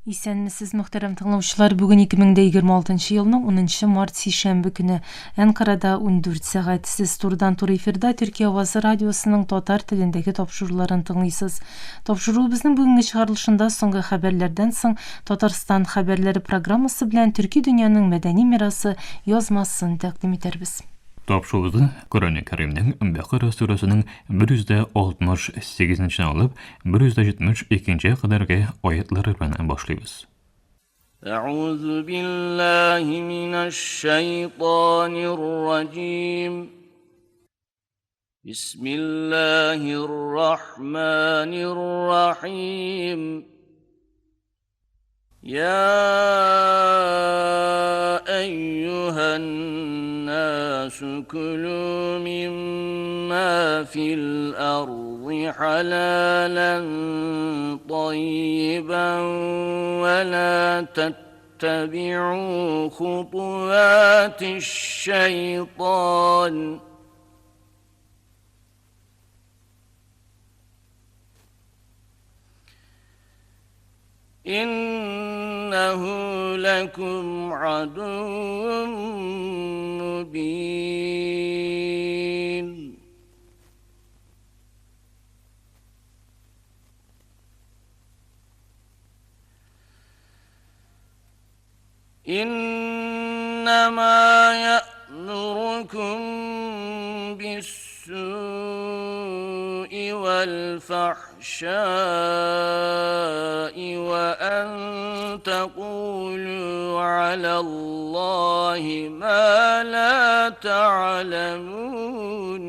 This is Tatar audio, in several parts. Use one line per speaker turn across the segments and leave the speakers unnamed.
Исәнмесез, мөхтәрәм тыңлаучылар. Бүген 2026 елның 10 март сейшәмбе көне Әнкарада 14 сәгать. Сез турыдан-туры эфирда Төркия Авазы радиосының татар телендәге тапшыруларын тыңлыйсыз. Тапшыруыбызның бүгенге чыгарылышында соңгы хәбәрләрдән соң Татарстан хәбәрләре программасы белән Төрки дөньяның мәдәни мирасы язмасын тәкъдим итәрбез.
Тапшырды Коръән Кәримнең Бәкара сүрәсенең 168-нче алып 172-нче кадәрге аятлары белән башлыйбыз.
أعوذ بالله من الشيطان الرجيم بسم الله الرحمن الرحيم يا أيها الناس كلوا مما في الأرض حلالا طيبا ولا تتبعوا خطوات الشيطان إنه لكم عدو مبين إنما يأمركم بالسوء والفحشاء وأن تقولوا على الله ما لا تعلمون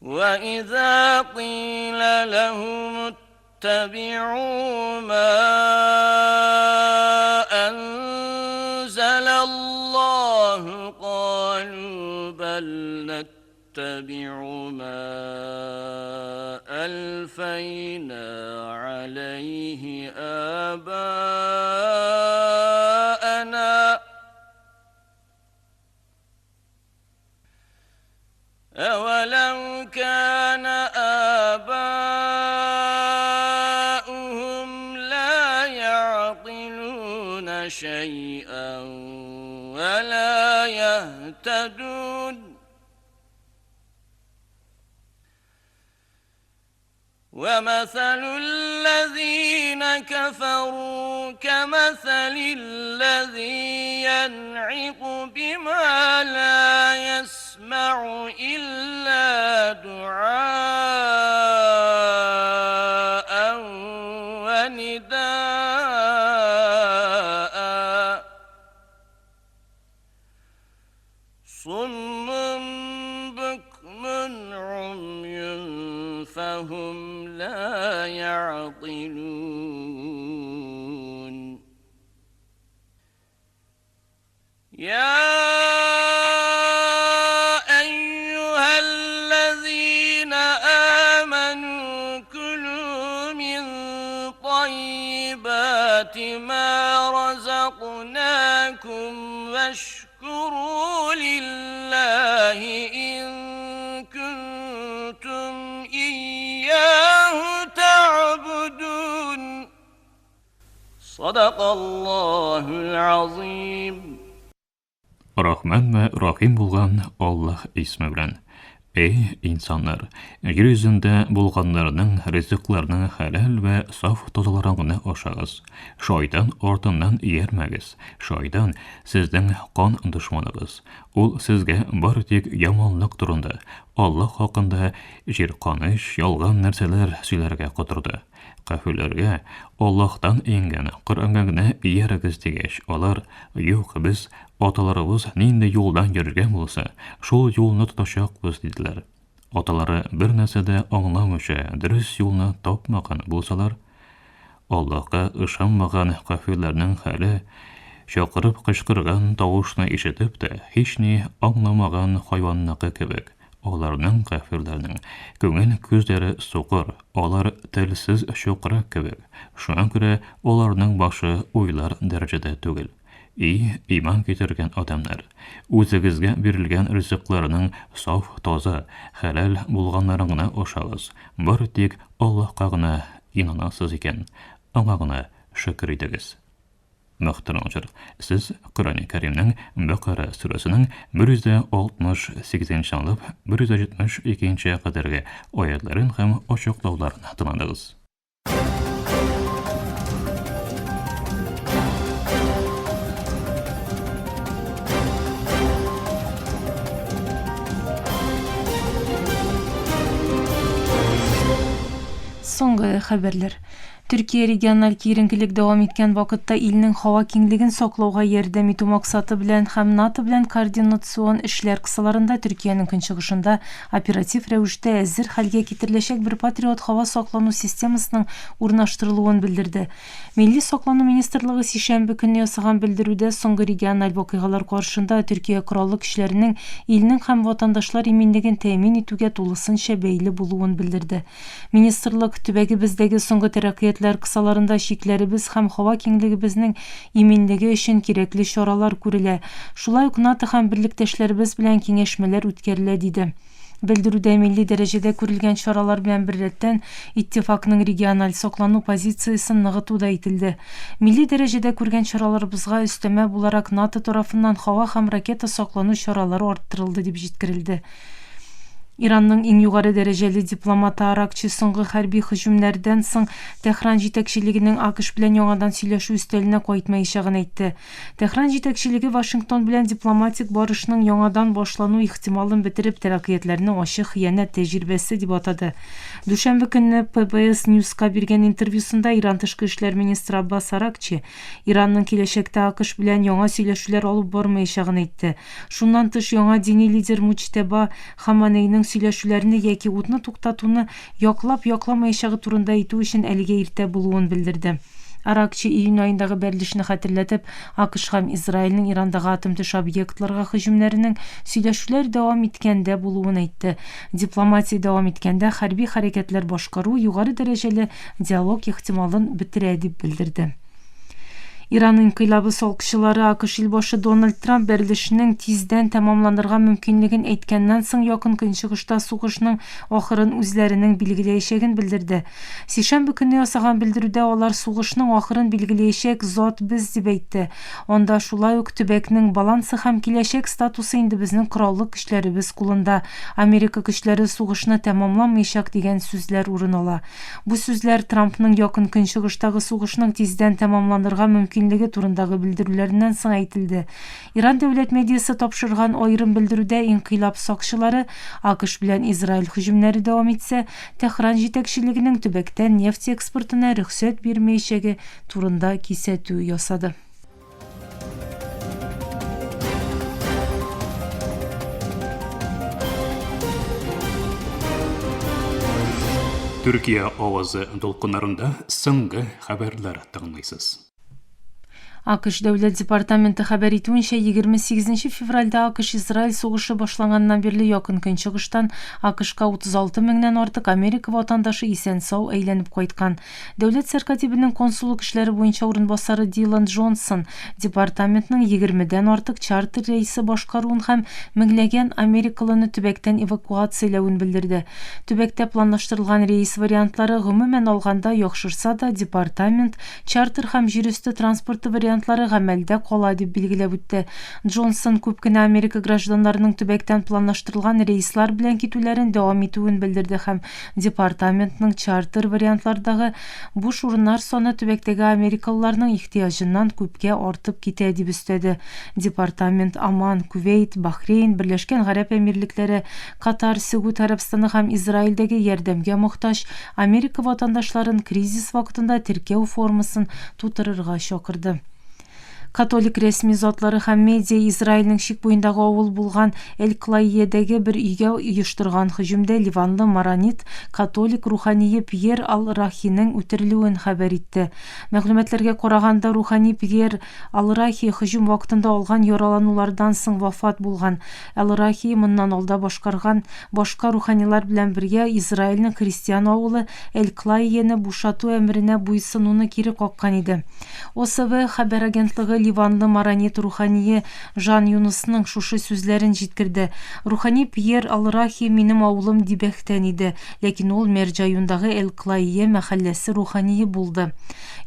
وإذا قيل لهم اتبعوا ما أنزل الله قالوا بل نتبع ما ألفينا عليه آباءنا أولو كان آباؤهم لا يعقلون شيئا ولا يهتدون ومثل الذين كفروا كمثل الذي ينعق بما لا يسمع إلا دعاء ونداء صم بكم عمي فهم لا يعقلون يا أيها الذين آمنوا كلوا من طيبات ما رزقناكم واشكروا لله إن كنتم إياه تعبدون صدق الله العظيم.
Рахман ва Рахим булган Аллаһ исме белән. Эй инсаннар, җир йөзендә булганнарның ризыкларының хәләл вә саф тазаларын гына ашагыз. Шайтан артыннан иярмәгез. Шайтан сезнең кан дошманыгыз. Ул сезгә бары тик яманлык турында, Аллаһ хакында җирканыш, ялган нәрсәләр сөйләргә котырды. Кафирләргә Аллаһтан ингән Коръәнгә генә иярегез дигәч, алар: "Юк, без аталарыбыз нинди юлдан йөргән булса, шул юлны тотачакбыз" диделәр. Аталары бер нәрсәдә аңламыйча дөрес юлны тапмаган булсалар, Аллаһка ышанмаган кафирләрнең хәле чакырып кычкырган тавышны ишетеп тә һич ни аңламаган хайванныкы кебек. Аларның кафирләрнең күңел күзләре суқыр, алар телсез чукрак кебек. Шуңа күрә аларның башы уйлар дәрәҗәдә түгел. Иман китергән адамнар, үзегезгә бирелгән ризыкларның саф, таза, хәләл булганнарын гына ашагыз. Бер тик Аллаһка гына инанасыз икән, аңа гына шөкер итегез. Мөхтәрәм, сез Коръән Кәримнең Бәкара сүрәсенең 168 алып 172 кадәрге аятларын һәм ачыклауларын тыңладыгыз.
Соңгы хәбәрләр. Türkiye региональ киеренкелек дәвам иткән вакытта илнең һава киңлеген саклауга ярдәм итү максаты белән һәм НАТО белән координацион эшләр кысаларында Төркиянең көнчыгышында оператив рәвештә әзер хәлгә китереләчәк бер патриот һава саклану системасының урнаштырылуын белдерде. Милли саклану министрлыгы сишәмбе көнне ясаган белдерүдә соңгы региональ вакыйгалар каршында Төркия кораллы көчләренең илнең һәм ватандашлар иминлеген тәэмин итүгә тулысынча бәйле булуын белдерде. Министрлык төбәгебездәге соңгы тәрәккыятлар кысаларында шикләребез һәм һава киңлегебезнең иминлеге өчен кирәкле чаралар күрелә. Шулай ук НАТО һәм берлектәшләребез белән киңәшмәләр үткәрелә диде. Белдерүдә милли дәрәҗәдә күрелгән чаралар белән беррәттән иттифакның региональ саклану позициясын ныгыту да ителде. Милли дәрәҗәдә күргән чараларыбызга өстәмә буларак НАТО тарафыннан һава һәм ракета саклану чаралары арттырылды дип җиткерелде. Иранның иң югары дәрәҗәле дипломаты Аракчи соңгы хәрби һөҗүмнәрдән соң Техран җитәкчелегенең АКШ белән яңадан сөйләшү өстәленә кайтмаячагын әйтте. Техран җитәкчелеге Вашингтон белән дипломатик барышның яңадан башлану ихтималын бетереп тәрәккыятләрне ачык хыянәт тәҗрибәсе дип атады. Дүшәмбе көнне PBS News'ка биргән интервьюсында Иран тышкы эшләр министры Аббас Аракчи Иранның киләчәктә АКШ белән яңа сөйләшүләр алып бармаячагын әйтте. Шуннан тыш яңа дини лидер Муҗтәба Хаманейның сөйләшүләрне яки утны туктатуны якламаячагы турында әйтү өчен әлегә иртә булуын белдерде. Аракчи июнь айындагы бәрелешне хәтерләтеп, АКШ һәм Израильнең Ирандагы атом төш объектларга һөҗүмнәренең сөйләшүләр дәвам иткәндә булуын әйтте. Дипломатия дәвам иткәндә хәрби хәрәкәтләр башкару югары дәрәҗәле диалог ихтималын бетерә дип белдерде. Иран инкыйлабы салкычылары АКШ илбашы Дональд Трамп бәрелешнең тиздән тәмамланырга мөмкинлеген әйткәннән соң якын көнчыгышта сугышның ахырын үзләренең билгеләячәген белдерде. Сишәмбе көнне ясаган белдерүдә алар сугышның ахырын билгеләячәк зат без дип әйтте. Анда шулай ук төбәкнең балансы һәм киләчәк статусы инде безнең кораллы көчләребез кулында. Америка көчләре сугышны тәмамламаячак дигән сүзләр урын ала. Бу сүзләр Трампның якын көнчыгыштагы сугышның тиздән тәмамланырга мөмкинлеге турындагы белдерүләреннән соң әйтелде. Иран дәүләт медиасы тапшырган аерым белдерүдә инкыйлаб сакчылары АКШ белән Израиль һөҗүмнәре дәвам итсә, Техран җитәкчелегенең төбәктән нефть экспортына рөхсәт бирмәячәге турында кисәтү ясады.
Төркия авазы долкыннарында соңгы хәбәрләр тыңлыйсыз.
АКШ дәүләт департаменты хәбәр итүенчә 28 февральдә АКШ-Израиль сугышы башланганнан бирле якын көнчыгыштан АКШка 36 меңнән артык Америка ватандашы исән-сау әйләнеп кайткан. Дәүләт сәркатибенең консуллык эшләре буенча урынбасары Дилан Джонсон департаментның 20дән артык чартер рейсы башкаруын һәм меңләгән америкалыны төбәктән эвакуацияләвен белдерде. Төбәктә планлаштырылган рейс вариантлары гомумән алганда яхшырса да, департамент чартер һәм җир өсте транспорты вариантлары гамәлдә кала дип билгеләп үтте. Джонсон күп кенә Америка гражданнарының төбәктән планлаштырылган рейслар белән китүләрен дәвам итүен белдерде һәм департаментның чартер вариантлардагы буш урыннар саны төбәктәге америкалыларның ихтыяҗыннан күпкә артып китә дип өстәде. Департамент Оман, Кувейт, Бахрейн, Берләшкән Гарәп Әмирлекләре, Катар, Сәгүд Арабстаны һәм Израильдәге ярдәмгә мохтаҗ Америка ватандашларын кризис вакытында теркәү формасын тутырырга чакырды. Католик рәсми затлары һәм медиа Израильнең шик буендагы авыл булган Эль-Клайедәге бер өйгә оештырган һөҗүмдә ливанлы маронит католик рухание Пьер Ал-Рахинең үтерелүен хәбәр итте. Мәгълүматларга караганда, рухани Пьер Ал-Рахи һөҗүм вакытында алган яраланулардан соң вафат булган. Ал-Рахи моннан алда башкарган башка руханилар белән бергә Израильнең христиан авылы Эль-Клайене бушату әмеренә буйсынуны кире каккан иде. ОСВ хәбәр агентлыгы Ливанлы маранит рухание Жан Юнусның шушы сүзләрен җиткерде. Рухани Пьер Алрахи минем авылым Дибәхтән иде, ләкин ул Мәрҗаюндагы Элклайе мәхәлләсе рухание булды.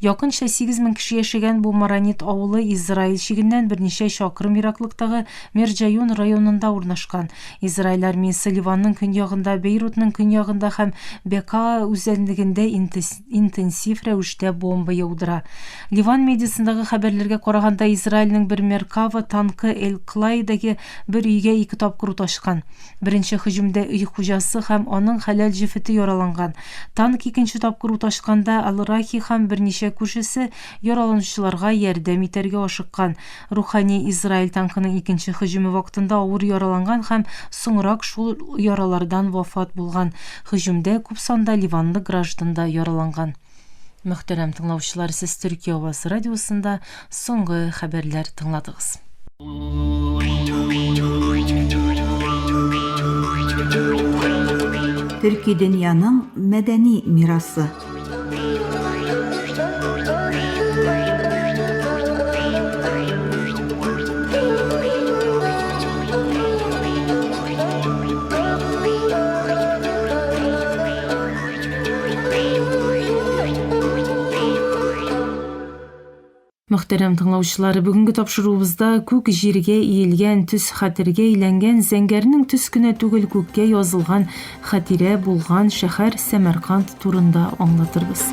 Якынча 8000 кеше яшәгән бу маранит авылы Израиль чигеннән берничә чакрым ераклыктагы Мәрҗаюн районында урнашкан. Израиль армиясе Ливанның көньягында, Бейрутның көньягында һәм Бека үзәнлегендә интенсив рәвештә бомба яудыра. Ливан медиасындагы хәбәрләргә караганда, Израильнең бер Меркава танкы Элклайдагы бер өйгә 2 тапкыр уташкан. Беренче һөҗүмдә өй хуҗасы һәм аның хәләл җифете яраланган. Танк икенче тапкыр уташканда Ал-Рахи һәм берничә күршесе яраланучыларга ярдәм итәргә ашыккан. Рухани Израиль танкының икенче һөҗүме вакытында авыр яраланган һәм соңрак шул яралардан вафат булган. Һөҗүмдә күп санда ливанлы граждан да яраланган. Мөхтәрәм тыңлаучылар, сез Төркия Авасы радиосында соңгы хәбәрләр тыңладыгыз.
Төрки дөньяның мәдәни мирасы.
Мөхтәрәм тыңлаучылар, бүгенге тапшыруыбызда күк җиргә иелгән, төс хәтергә әйләнгән, зәңгәрнең төс кенә түгел күккә язылган хатирә булган шәһәр Сәмәрканд турында аңлатырбыз.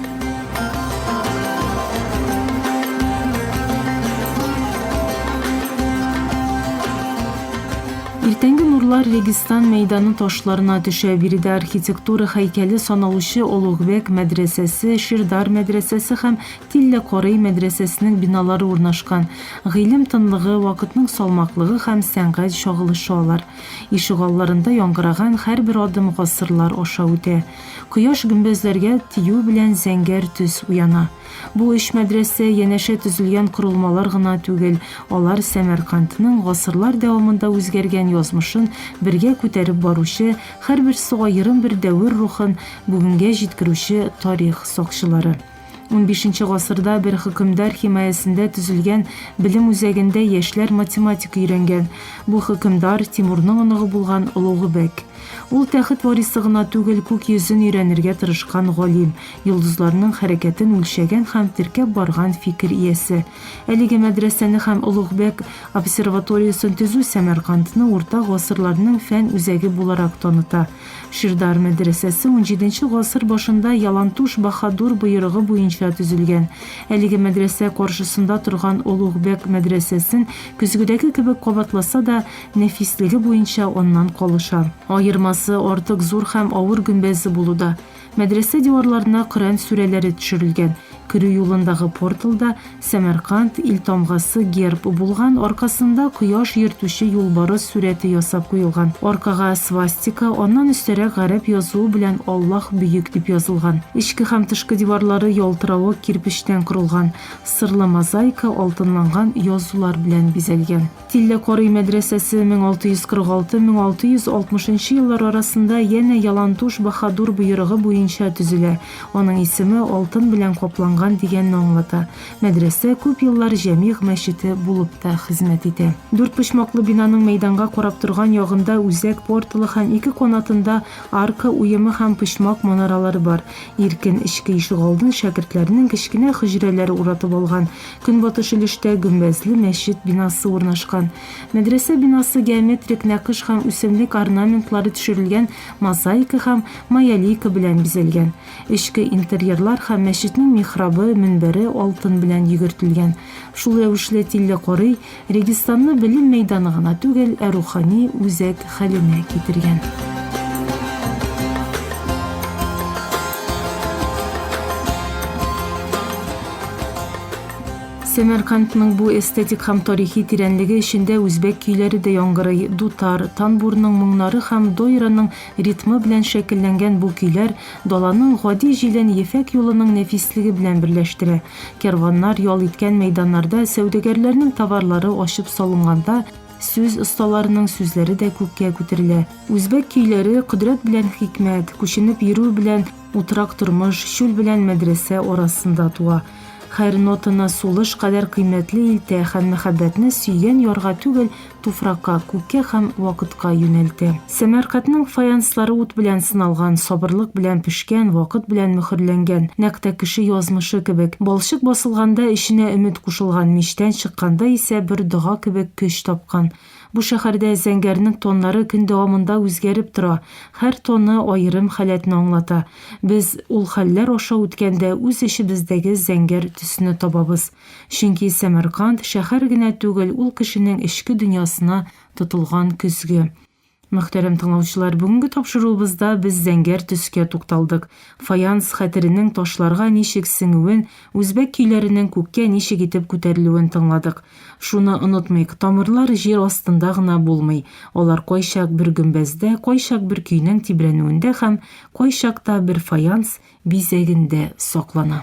Иртәнге нурлар Регистан мәйданы ташларына төшә. Биредә архитектура һәйкәле саналучы Олугбек мәдрәсәсе, Ширдар мәдрәсәсе һәм Тиллә Корый мәдрәсәсенең биналары урнашкан. Гыйлем тынлыгы, вакытның салмаклыгы һәм сәнгать чагылышы алар. Ишек алларында яңгыраган һәрбер адым гасырлар аша үтә. Кояш гөмбәзләргә тию белән зәңгәр төс уяна. Бу өч мәдрәсә янәшә төзелгән корылмалар гына түгел, алар Сәмәркандның гасырлар дәвамында үзгәргән язмышын бергә күтәреп баручы, һәрберсе аерым бер дәвер рухын бүгенгә җиткерүче тарих сакчылары. 15 гасырда бер хөкемдар химаясендә төзелгән белем үзәгендә яшьләр математика өйрәнгән. Бу хөкемдар Тимурның оныгы булган Олугбек. Ул тәхет варисы гына түгел, күк йөзен өйрәнергә тырышкан галим, йолдызларның хәрәкәтен үлчәгән һәм теркәп барган фикер иясе. Әлеге мәдрәсәне һәм Олугбек обсерваториясын төзү Сәмәркандны урта гасырларның фән үзәге буларак таныта. Ширдар мәдрәсәсе 17 гасыр башында Ялантуш Баһадур боерыгы буенча төзелгән. Әлеге мәдрәсә каршысында торган Олугбек мәдрәсәсен көзгедәге кебек кабатласа да, нәфислеге буенча оннан калыша. Айырмасы артык зур һәм авыр гөмбәзе булуда. Мәдрәсә диварларына Коръән сүрәләре төшерелгән. Кирү юлындагы порталда Сәмәрканд илтамгасы герб булган, аркасында кояш йөртүче юлбарыс сүрәте ясап куелган. Аркага свастика, аннан өстәрәк гарәп язуы белән Аллаһ бөек дип язылган. Ичке һәм тышкы диварлары ялтыравык кирпечтән корылган. Сырлы мозаика алтынланган язулар белән бизәлгән. Тиллә Корый мәдрәсәсе 1646-1660 еллар арасында янә Ялантуш Баһадур буерыгы буенча төзелә. Аның исеме алтын белән капланган дигәнне аңлата. Мәдрәсә күп еллар җәмигъ мәчете булып та хезмәт итә. 4 почмаклы бинаның мәйданга карап торган ягында үзәк порталы һәм 2 канатында арка уемы һәм почмак манаралары бар. Иркен ичке ишек алдын шәкертләрнең кечкенә хөҗрәләре уратып алган. Көнбатыш өлештә гөмбәзле мәчет бинасы урнашкан. Мәдрәсә бинасы геометрик нәкыш һәм үсемлек орнаментлары төшерелгән мозаика һәм маялика белән бизәлгән. Ичке интерьерлар һәм мәчетнең михрабы, минбәре алтын белән йөгертелгән. Шул рәвешле Тиллә Корый Регистанны белем мәйданы гына түгел, рухани үзәк хәленә китергән. Сәмәркандның бу эстетик һәм тарихи тирәнлеге эчендә үзбәк көйләре дә яңгырый. Дутар, танбурның моңнары һәм дойраның ритмы белән шәкилләнгән бу көйләр даланың гади җилән ефәк юлының нәфислеге белән берләштерә. Керваннар ял иткән мәйданнарда сәүдәгәрләрнең товарлары ачып салынганда, сүз осталарының сүзләре дә күккә күтәрелә. Үзбәк көйләре кодрәт белән хикмәт, күченеп йөрү белән утрак тормыш, чүл белән мәдрәсә арасында туа. Хайр нотына сулыш кадәр кыйммәтле илтә һәм мәхәббәтне сөйгән ярга түгел, туфракка, күккә һәм вакытка юнәлтә. Сәмәркатның фаянслары ут белән сыналган, сабырлык белән пешкән, вакыт белән мөхөрләнгән, нәкъ кеше язмышы кебек. Балчык басылганда эченә өмет кушылган, мичтән чыкканда исә бер дога кебек көч тапкан. Бу шәһәрдә зәңгәрнең тоннары көн дәвамында үзгәреп тора. Һәр тонны аерым халәтне аңлата. Без ул хәлләр аша үткәндә үз эчебездәге зәңгәр төсне табабыз. Чөнки Сәмәрканд шәһәр генә түгел, ул кешенең эчке дөньясына тотылган көзге. Мөхтәрәм тыңлаучылар, бүгенге тапшыруыбызда без зәңгәр төскә тукталдык. Фаянс хәтеренең ташларга ничек сеңүен, үзбәк көйләренең күккә ничек итеп күтәрелүен тыңладык. Шуны онытмыйк, тамырлар җир астында гына булмый. Алар кайчак бер гөмбәздә, кайчак бер көйнең тибрәнүендә һәм кайчакта бер фаянс бизәгендә саклана.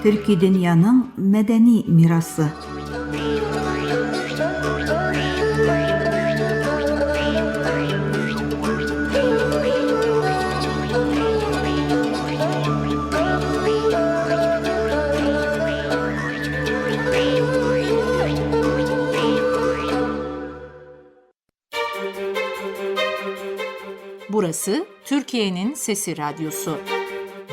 Төрки дөньяның мәдәни мирасы.
Burası Türkiye'nin Sesi Radyosu.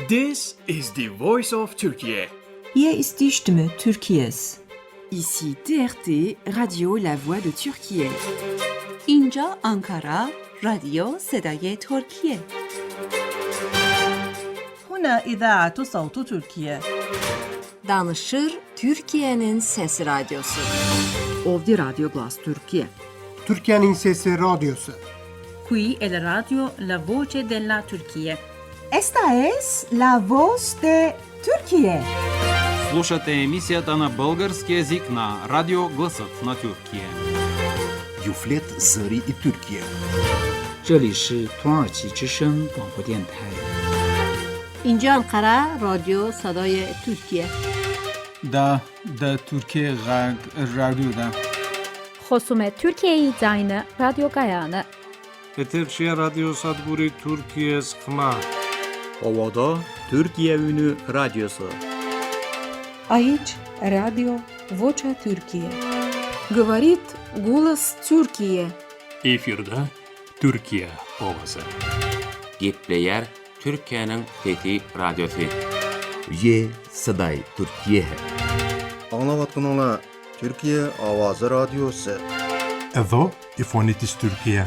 This is the voice of Turkey.
Hier ist die Stimme Türkiye's.
Ici TRT, Radio La Voix de Türkiye.
اینجا آنکارا، رادیو صدای ترکیه.
هنا إذاعة صوت تركيا.
Danışır Türkiye'nin Sesi Radyosu.
Ovdi Radio Glas Türkiye.
Türkiye'nin Sesi Radyosu.
Qui è la radio La Voce della Turquía.
Esta es la voz de Turquía.
Слушате емисията на български език на Радио Гласът на Türkiye.
Юфлет Зари и Türkiye.
这里是土耳其之声广播电台。
اینجا انقره رادیو صدای ترکیه.
دا Türkiye رادیو
خصوم Türkiye زاین رادیو گایانه.
Eterşehir Radyo Sadburi Türkiye Sıkma.
Ovada Türkiye Ünü Radyosu.
Aici Radio Vocea Türkiye.
Говорит голос Türkiye.
Efirde Türkiye ovası.
Gepleyer Türkiye'nin fethi radyosu.
Ye Saday Türkiye.
Anlavatkanlar Türkiye Avazı Radyosu.
Evo İfonitis Türkiye.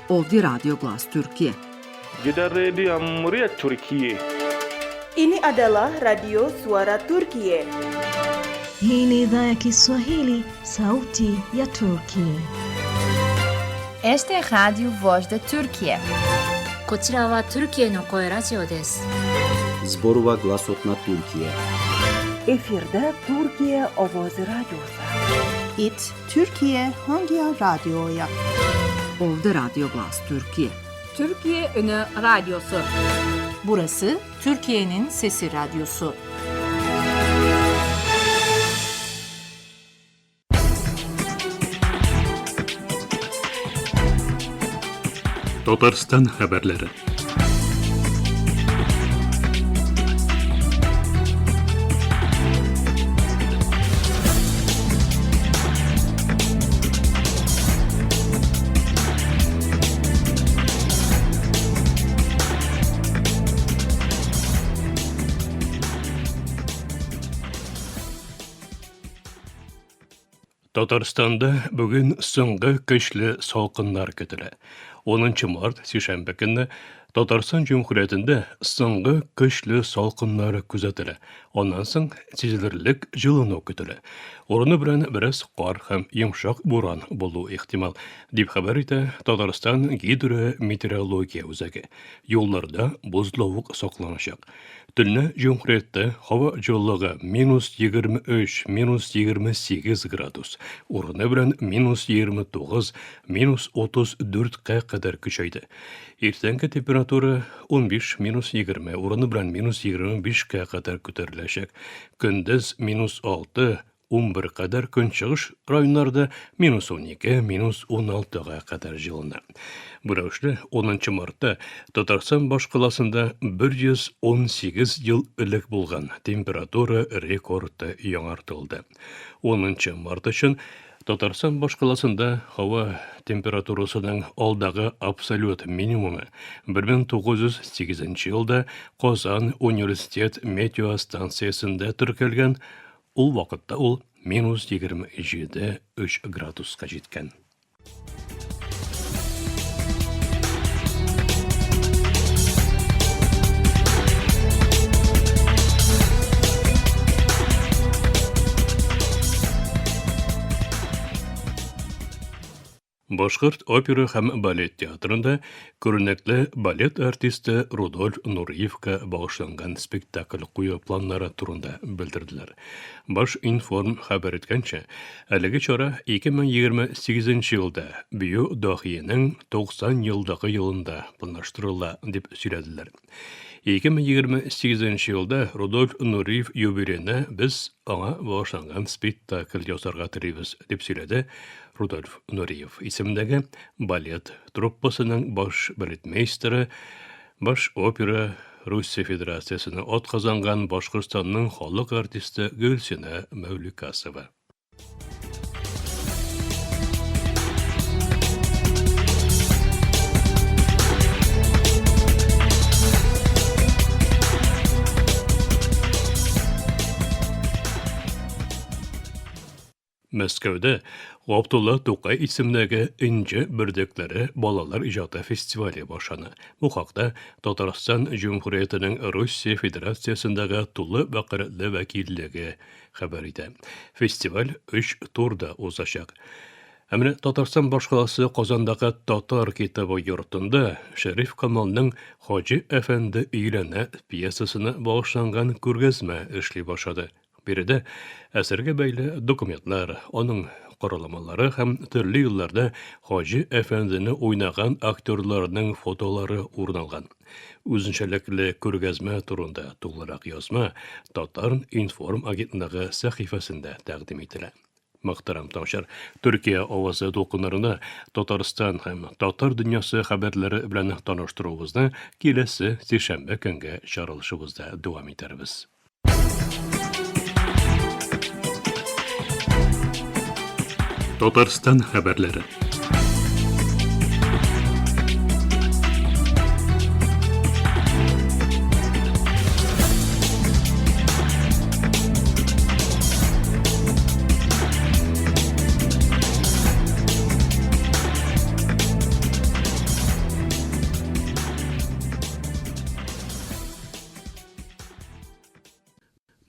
Ovdi Radio Glas Türkiye.
Gider Radio Cumhuriyet Türkiye.
Ini adalah Radio Suara Turkiye.
Hii ni idhaa ya Kiswahili, sauti ya Turkiye.
Este é Radio Voz da Turkiye.
こちらはトルキエの声ラジオです。
Zborova Glasot na Türkiye.
Efirde Türkiye Ovoz Radyosu.
It Türkiye hangi radyoya?
Ovdi Radio Glas Türkiye.
Türkiye Ünü Radyosu. Burası Türkiye'nin Sesi Radyosu.
Tatarstan haberleri. Татарстанда бүгін соңғы көчле салкыннар көтелә. 10 март сишәмбе көнне Татарстан Җумһуриятендә соңгы көчле салкыннар күзәтелә. Аннан соң сизелерлек җылыну көтелә. Урыны белән бераз кар һәм йомшак буран булу ихтимал, дип хәбәр итә Татарстан гидрометеорология үзәге. Юлларда бозлавык сакланачак. Төнне Җумһуриятта һава җылылыгы -23, -28 градус, урыны белән -29, -34 кадәр көчәйде. Иртәнге температура 15-20, урыны белән -25 кадәр күтәреләчәк. Көндез -6, 11 kadar künçüğüş rayonlarda -12, -16'ga kadar жылына. Burası 10 Mart'ta Tatarstan başkalasında 118 yıl ılık bulgan temperatura rekordu yaڭartıldı. 10 Mart için Tatarstan başkalasında hava temperaturasının alдағы absolut minimumu 1908 yılda Qozan Üniversitet Meteo Stansiyasında tіркелген. Ул вакытта ул -27,3 градуска жеткен. Башкорт опера һәм балет театрында күренекле балет артисты Рудольф Нуриевка багышланган спектакль кую планнары турында белдерделәр. Баш информ хәбәр иткәнчә, әлеге чара 2028 елда Бию Дахиянең 90 елдагы елында планлаштырыла дип сөйләделәр. 2028 елда Рудольф Нуриев юбилейне біз аңа багышланган спектакль ясарга телибез дип сөйләде Рудольф Нуриев исемендәге балет труппасының баш балетмейстеры, баш опера Русия Федерациясына атказанган Башкортстанның халык артисты Гөлсинә Мәүликасова. Мәскәүдә Габдулла Тукай исемендәге Инҗе бөрдекләре балалар иҗаты фестивале башлана. Бу хакта Татарстан Җумһуриятенең Русия Федерациясындагы тулы вәкаләтле вәкиллеге хәбәр итә. Фестиваль 3 турда узачак. Әмма Татарстан башкаласы Казандагы Татар китабы йортында Шәриф Камалның Хаҗи әфәнде өйләнә пьесасына багышланган күргәзмә эшли башлады. Биредә әсәргә бәйле документлар, аның караламалары һәм төрле елларда Хаҗи әфәндене уйнаган актерларның фотолары урналган. Үзенчәлекле күргәзмә турында тулырак язма Татар информ агентлыгы сәхифәсендә тәкъдим ителә. Мөхтәрәм тамашачылар, Төркия авазы дулкыннарына Татарстан һәм Татар дөньясы хәбәрләре белән таныштыруыбызны киләсе сишәмбе көнгә чаралышыбызда дәвам итәрбез. Татарстан хәбәрләре.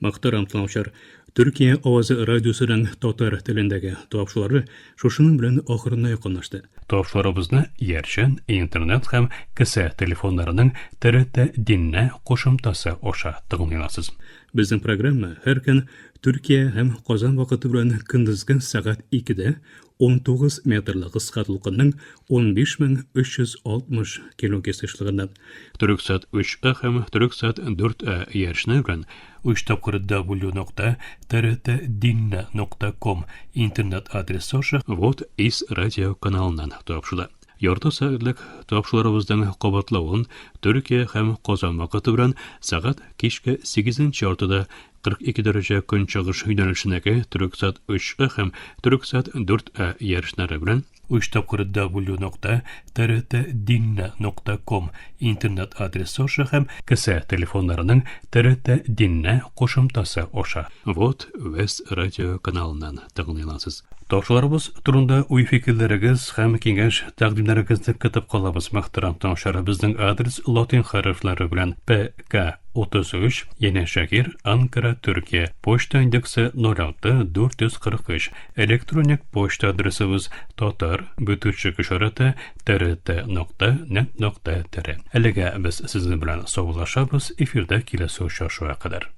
Мөхтәрәм тамашачылар, Төркия авазы радиосының татар телендәге тапшырулары шушының белән ахырына якынлашты. Тапшыруларыбызны Яршан, интернет һәм кесә телефоннарының ТРТ Диннә кушымтасы аша тыңлыйларсыз. Безнең программа һәр көн Төркия һәм Казан вакыты белән көндезге сәгать 2дә 19 метрлы кыска толкынның 15360 кГц эшлегендә. Төрксат 3А һәм Төрксат 4А ярышны белән www.trtdinna.com интернет адресы аша вот из радио каналыннан тапшырыла. Ярты сәгатьлек тапшыруларыбызның кабатлавын Төркия һәм Казан вакыты белән сәгать кичке 8:40 42 дәрәҗә көнчыгыш юнәлешендәге Төрксат 3А һәм Төрксат 4А ярышлары белән www.trtdinna.com интернет адресы аша һәм кесә телефоннарының ТРТ Диннә кушымтасы аша вот вес радио каналыннан тыңлыйларсыз. Тапшыруларыбыз турында уй-фикерләрегез һәм киңәш тәкъдимнәрегезне көтеп калабыз. Мөхтәрәм тамашачылар, безнең адрес латин хәрефләре белән ПК 33 Янәшәгир, Анкара, Төркия. Почта индексы 06443. Электроник почта адресыбыз tatar@trt.net.tr. Әлегә без сезнең белән саулашабыз. Эфирдә киләсе очрашуга кадәр.